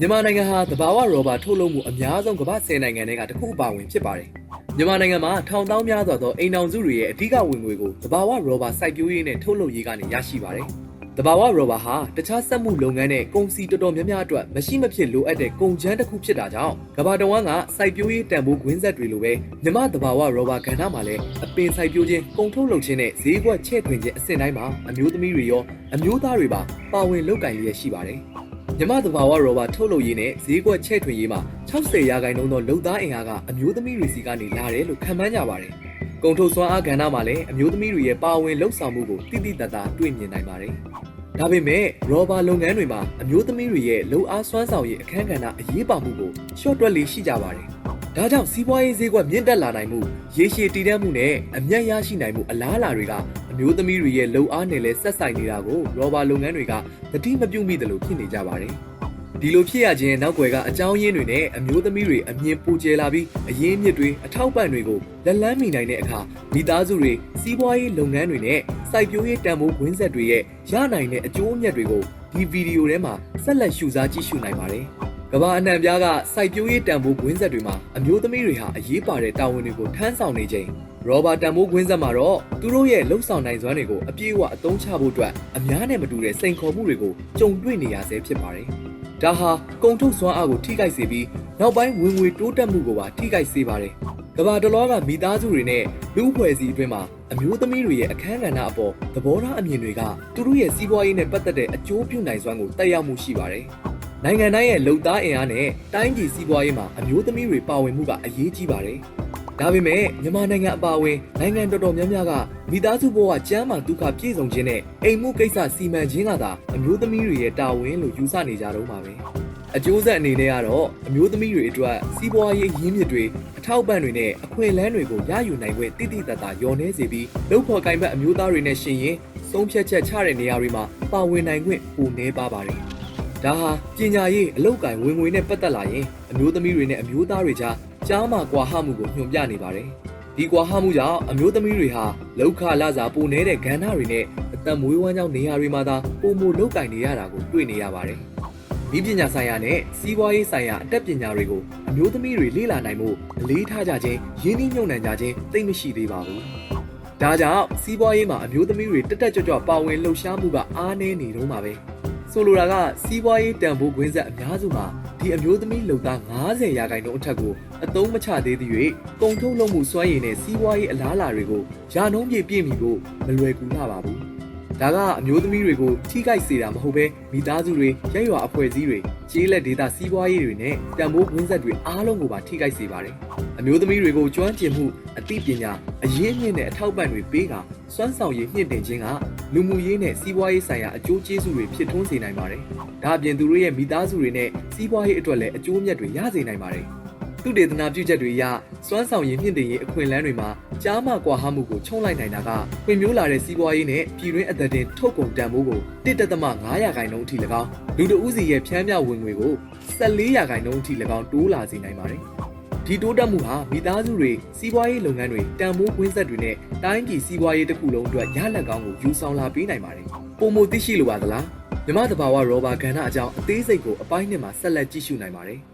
မြန်မာနိုင်ငံဟာတဘာဝရောဘာထုတ်လုပ်မှုအများဆုံးကမ္ဘာ10နိုင်ငံတွေကတစ်ခုအပါအဝင်ဖြစ်ပါတယ်။မြန်မာနိုင်ငံမှာထောင်သောင်းများစွာသောအိမ်ထောင်စုတွေရဲ့အဓိကဝင်ငွေကိုတဘာဝရောဘာစိုက်ပျိုးရေးနဲ့ထုတ်လုပ်ရေးကနေရရှိပါတယ်။တဘာဝရောဘာဟာတခြားစက်မှုလုပ်ငန်းနဲ့ကုန်စည်တော်တော်များများအတွက်မရှိမဖြစ်လိုအပ်တဲ့ကုန်ကျန်းတစ်ခုဖြစ်တာကြောင့်ကမ္ဘာတော်ဝန်ကစိုက်ပျိုးရေးတန်ဖိုးခွင်းဆက်တွေလိုပဲမြန်မာတဘာဝရောဘာကဏ္ဍမှာလည်းအပင်စိုက်ပျိုးခြင်းကုန်ထုတ်လုပ်ခြင်းနဲ့ဈေးကွက်ချဲ့ထွင်ခြင်းအဆင့်တိုင်းမှာအမျိုးသမီးတွေရောအမျိုးသားတွေပါပါဝင်လုပ်ကိုင်လျက်ရှိပါတယ်။မြမတဘာဝရောဘာထုတ်လုပ်ရေးနဲ့ဈေးကွက်ချဲ့ထွင်ရေးမှာ60%သောလုပ်သားအင်အားကအမျိုးသမီးတွေစီကနေလာတယ်လို့ခန့်မှန်းကြပါတယ်။ကုန်ထုတ်စွမ်းအားကဏ္ဍမှာလည်းအမျိုးသမီးတွေရဲ့ပါဝင်လှုပ်ဆောင်မှုကိုတိတိတတ်တာတွေ့မြင်နိုင်ပါတယ်။ဒါပေမဲ့ရောဘာလုပ်ငန်းတွေမှာအမျိုးသမီးတွေရဲ့လုပ်အားစွမ်းဆောင်ရည်အခန်းကဏ္ဍအရေးပါမှုကိုရှော့တွက်လေးရှိကြပါတယ်။ဒါကြောင့်စီးပွားရေးဈေးကွက်မြင့်တက်လာနိုင်မှုရေရှည်တည်တံ့မှုနဲ့အမြတ်ရရှိနိုင်မှုအလားအလာတွေကအမျိုးသမီးတွေရဲ့လုပ်အားနဲ့လည်းဆက်ဆိုင်နေတာကိုရောဘာလုပ်ငန်းတွေကသတိမပြုမိသလိုဖြစ်နေကြပါတယ်။ဒီလိုဖြစ်ရခြင်းနောက်ွယ်ကအကြောင်းရင်းတွေနဲ့အမျိုးသမီးတွေအမြင်ပူကျဲလာပြီးအရင်းမြစ်တွေအထောက်ပံ့တွေကိုလက်လန်းမိနိုင်တဲ့အခါမိသားစုတွေစီးပွားရေးလုပ်ငန်းတွေနဲ့စိုက်ပျိုးရေးတန်ဖိုးခွင်းဆက်တွေရဲ့ရနိုင်တဲ့အကျိုးအမြတ်တွေကိုဒီဗီဒီယိုထဲမှာဆက်လက်ရှုစားကြည့်ရှုနိုင်ပါတယ်။ကမ္ဘာအနှံ့ပြားကစိုက်ပျိုးရေးတန်ဖိုးခွင်းဆက်တွေမှာအမျိုးသမီးတွေဟာအရေးပါတဲ့တာဝန်တွေကိုထမ်းဆောင်နေချိန်ရောဘာတန်ဖိုးခွင်းဆက်မှာတော့သူတို့ရဲ့လှုပ်ဆောင်နိုင်စွမ်းတွေကိုအပြည့်အဝအသုံးချဖို့အတွက်အများနဲ့မတူတဲ့စိန်ခေါ်မှုတွေကိုကြုံတွေ့နေရဆဲဖြစ်ပါတယ်။ဒါဟာကုန်ထုတ်စွမ်းအားကိုထိခိုက်စေပြီးနောက်ပိုင်းဝင်ငွေတိုးတက်မှုကိုပါထိခိုက်စေပါတယ်။ကမ္ဘာတလောကမိသားစုတွေနဲ့လူ့အဖွဲ့အစည်းအတွင်းမှာအမျိုးသမီးတွေရဲ့အခန်းကဏ္ဍအပေါ်သဘောထားအမြင်တွေကသူတို့ရဲ့စီးပွားရေးနဲ့ပတ်သက်တဲ့အကျိုးပြုနိုင်စွမ်းကိုတက်ရောက်မှုရှိပါတယ်။နိုင်ငံတိုင်းရဲ့လုပ်သားအင်အားနဲ့တိုင်းပြည်စီးပွားရေးမှာအမျိုးသမီးတွေပါဝင်မှုကအရေးကြီးပါတယ်။ဒါပေမဲ့မြန်မာနိုင်ငံအပါအဝင်နိုင်ငံတော်တော်များများကမိသားစုဘဝကျန်းမာဒုက္ခပြည့်စုံခြင်းနဲ့အိမ်မှုကိစ္စစီမံခြင်းကသာအမျိုးသမီးတွေရဲ့တာဝန်လို့ယူဆနေကြတော့မှာပဲ။အကျိုးဆက်အနေနဲ့ကတော့အမျိုးသမီးတွေအတွက်စီးပွားရေးရင်းမြစ်တွေအထောက်ပံ့တွေနဲ့အခွင့်အလမ်းတွေကိုရယူနိုင်ခွင့်တိတိတတ်တာလျော်နှဲစေပြီးလုပ်ဖော်ကိုင်ဘက်အမျိုးသားတွေနဲ့ရှင်ရင်ဆုံးဖြတ်ချက်ချတဲ့နေရာတွေမှာပါဝင်နိုင်ခွင့်ပိုနည်းပါပါတယ်။ဒါဟာပညာရေးအလုပ်ကိုင်ဝင်ငွေနဲ့ပတ်သက်လာရင်အမျိုးသမီးတွေနဲ့အမျိုးသားတွေကြားမှာကွာဟမှုကိုညွှန်ပြနေပါတယ်။ဒီကွာဟမှုကြောင့်အမျိုးသမီးတွေဟာလောက်ခလစာပိုနေတဲ့ကဏ္ဍတွေနဲ့အသက်မွေးဝမ်းကြောင်းနေရာတွေမှာသာပုံမလုပ်ကင်နေရတာကိုတွေ့နေရပါတယ်။ဒီပညာဆိုင်ရာနဲ့စီးပွားရေးဆိုင်ရာအတတ်ပညာတွေကိုအမျိုးသမီးတွေလေ့လာနိုင်မှုအလေးထားကြခြင်းရင်းနှီးမြှုပ်နှံကြခြင်းသိမရှိသေးပါဘူး။ဒါကြောင့်စီးပွားရေးမှာအမျိုးသမီးတွေတက်တက်ကြွကြွပါဝင်လှုပ်ရှားမှုကအားနည်းနေတော့မှာပဲ။ဆိုလိုတာကစီးပွားရေးတန်ဖိုးခွင်းဆက်အများစုမှာဒီအမျိုးသမီးလုပ်သား90%အထက်ကိုအသုံးမချသေးသည့်ကုန်ထုတ်လုပ်မှုစွမ်းရည်နဲ့စီးပွားရေးအလားအလာတွေကိုယာနှုံးပြည့်ပြည့်မီဖို့မလွယ်ကူလှပါဘူး။ဒါကအမျိုးသမီးတွေကိုထိခိုက်စေတာမဟုတ်ပဲမိသားစုတွေရက်ရွာအဖွဲ့အစည်းတွေကျေးလက်ဒေသစီးပွားရေးတွေနဲ့တန်ဖိုးခွင်းဆက်တွေအားလုံးကိုပါထိခိုက်စေပါတယ်။အမျိုးသမီးတွေကိုကျွမ်းကျင်မှုအသိပညာအရင်းအမြစ်နဲ့အထောက်ပံ့တွေပေးကစွမ်းဆောင်ရည်မြင့်တင်ခြင်းကလူမှုရေးနဲ့စီးပွားရေးဆိုင်ရာအကျိုးကျေးဇူးတွေဖြစ်ထွန်းစေနိုင်ပါတယ်။ဒါအပြင်သူတို့ရဲ့မိသားစုတွေနဲ့စီးပွားရေးအတွက်လည်းအကျိုးအမြတ်တွေရစေနိုင်ပါတယ်။သူတေသနာပြုချက်တွေအရစွမ်းဆောင်ရည်မြင့်တင်ရေးအခွင့်အလမ်းတွေမှာကြားမှကွာဟမှုကိုချုံလိုက်နိုင်တာကဖွံ့ဖြိုးလာတဲ့စီးပွားရေးနဲ့ပြည်တွင်းအသက်တင်ထုတ်ကုန်တန်ဖိုးကို1.5%အထိ၎င်းလူတဦးစီရဲ့ဖြန်းမြဝင်ငွေကို14%အထိ၎င်းတိုးလာစေနိုင်ပါတယ်။ဒီတိုးတက်မှုဟာမိသားစုတွေစီးပွားရေးလုပ်ငန်းတွေတန်ဖိုးခွင်းဆက်တွေနဲ့တိုင်းပြည်စီးပွားရေးတစ်ခုလုံးအတွက်ရလဒ်ကောင်းကိုယူဆောင်လာပေးနိုင်ပါတယ်။ပုံမသိရှိလိုပါသလား။မြမတဘာဝရောဘာကဏ္ဍအကြောင်းအသေးစိတ်ကိုအပိုင်းနှစ်မှာဆက်လက်ကြည့်ရှုနိုင်ပါတယ်။